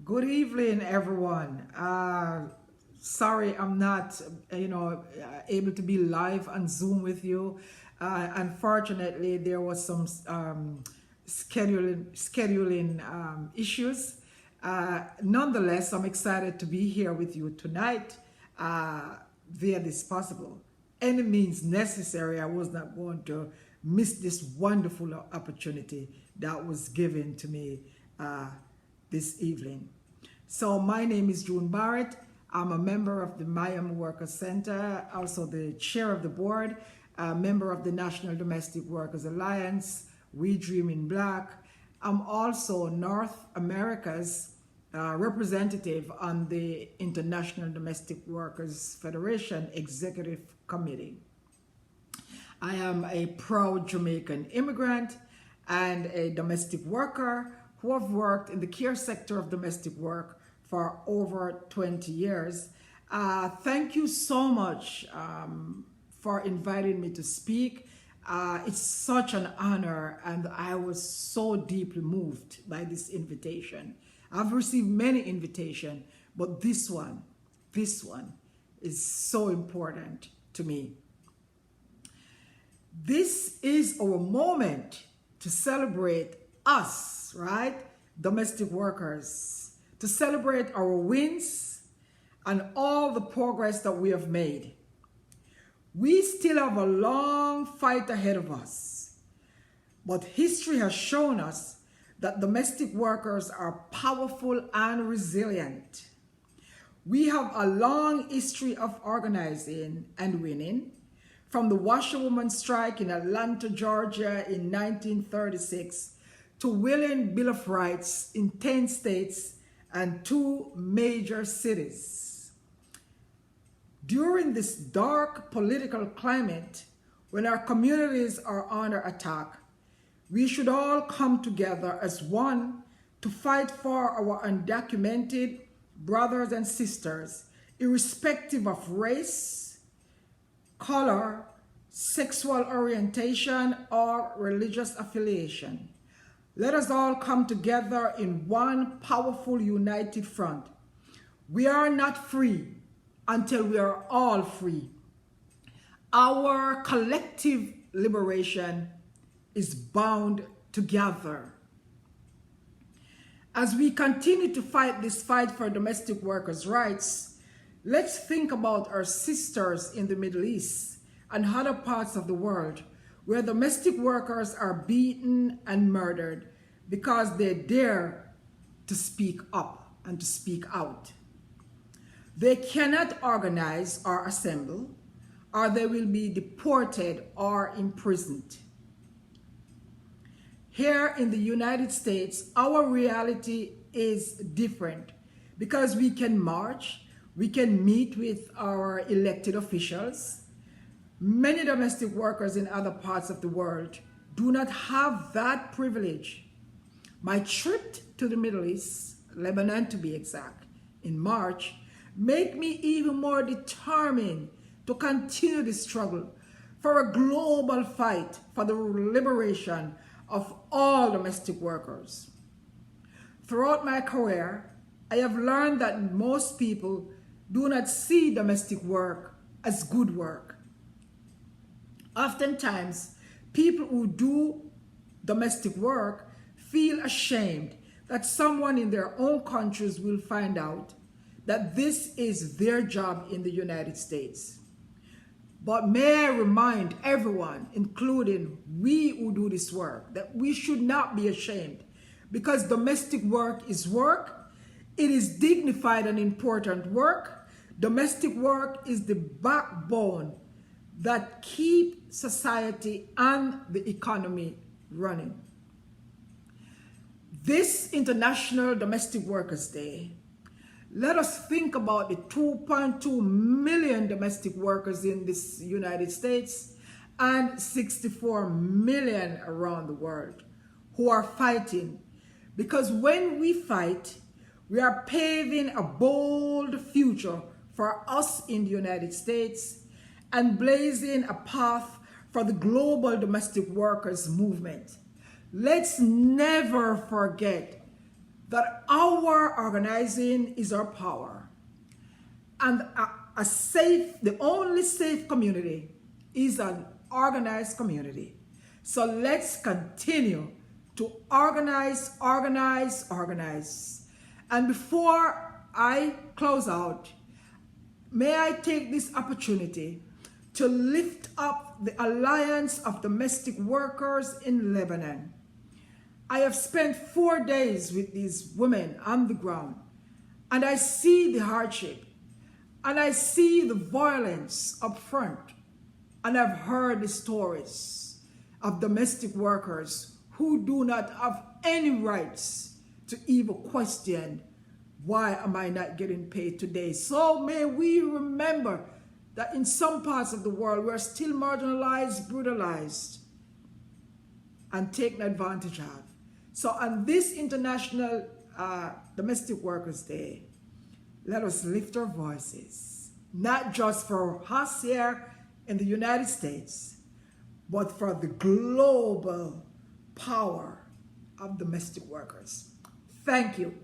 Good evening, everyone. Sorry, I'm not, able to be live on Zoom with you. Unfortunately, there was some scheduling issues. Nonetheless, I'm excited to be here with you tonight via this possible. Any means necessary, I was not going to miss this wonderful opportunity that was given to me this evening. So my name is June Barrett. I'm a member of the Miami Workers Center, also the chair of the board, a member of the National Domestic Workers Alliance, We Dream in Black. I'm also North America's representative on the International Domestic Workers Federation Executive Committee. I am a proud Jamaican immigrant and a domestic worker who have worked in the care sector of domestic work for over 20 years. Thank you so much for inviting me to speak. It's such an honor, and I was so deeply moved by this invitation. I've received many invitations, but this one is so important to me. This is our moment to celebrate us, right? Domestic workers, to celebrate our wins and all the progress that we have made. We still have a long fight ahead of us, but history has shown us that domestic workers are powerful and resilient. We have a long history of organizing and winning, from the washerwoman strike in Atlanta, Georgia in 1936 to winning Bill of Rights in 10 states and 2 major cities. During this dark political climate, when our communities are under attack, we should all come together as one to fight for our undocumented brothers and sisters, irrespective of race, color, sexual orientation, or religious affiliation. Let us all come together in one powerful united front. We are not free until we are all free. Our collective liberation is bound together. As we continue to fight this fight for domestic workers' rights, let's think about our sisters in the Middle East and other parts of the world where domestic workers are beaten and murdered because they dare to speak up and to speak out. They cannot organize or assemble, or they will be deported or imprisoned. Here in the United States, our reality is different because we can march, we can meet with our elected officials. Many domestic workers in other parts of the world do not have that privilege. My trip to the Middle East, Lebanon to be exact, in March, made me even more determined to continue the struggle for a global fight for the liberation of all domestic workers. Throughout my career, I have learned that most people do not see domestic work as good work. Oftentimes, people who do domestic work feel ashamed that someone in their own countries will find out that this is their job in the United States. But may I remind everyone, including we who do this work, that we should not be ashamed because domestic work is work. It is dignified and important work. Domestic work is the backbone that keep society and the economy running. This International Domestic Workers Day, let us think about the 2.2 million domestic workers in this United States and 64 million around the world who are fighting. Because when we fight, we are paving a bold future for us in the United States and blazing a path for the global domestic workers movement. Let's never forget that our organizing is our power. And the only safe community is an organized community. So let's continue to organize. And before I close out, may I take this opportunity to lift up the Alliance of Domestic Workers in Lebanon. I have spent 4 days with these women on the ground, and I see the hardship, and I see the violence up front, and I've heard the stories of domestic workers who do not have any rights to even question, why am I not getting paid today? So may we remember that in some parts of the world, we're still marginalized, brutalized, and taken advantage of. So on this International Domestic Workers Day, let us lift our voices, not just for us here in the United States, but for the global power of domestic workers. Thank you.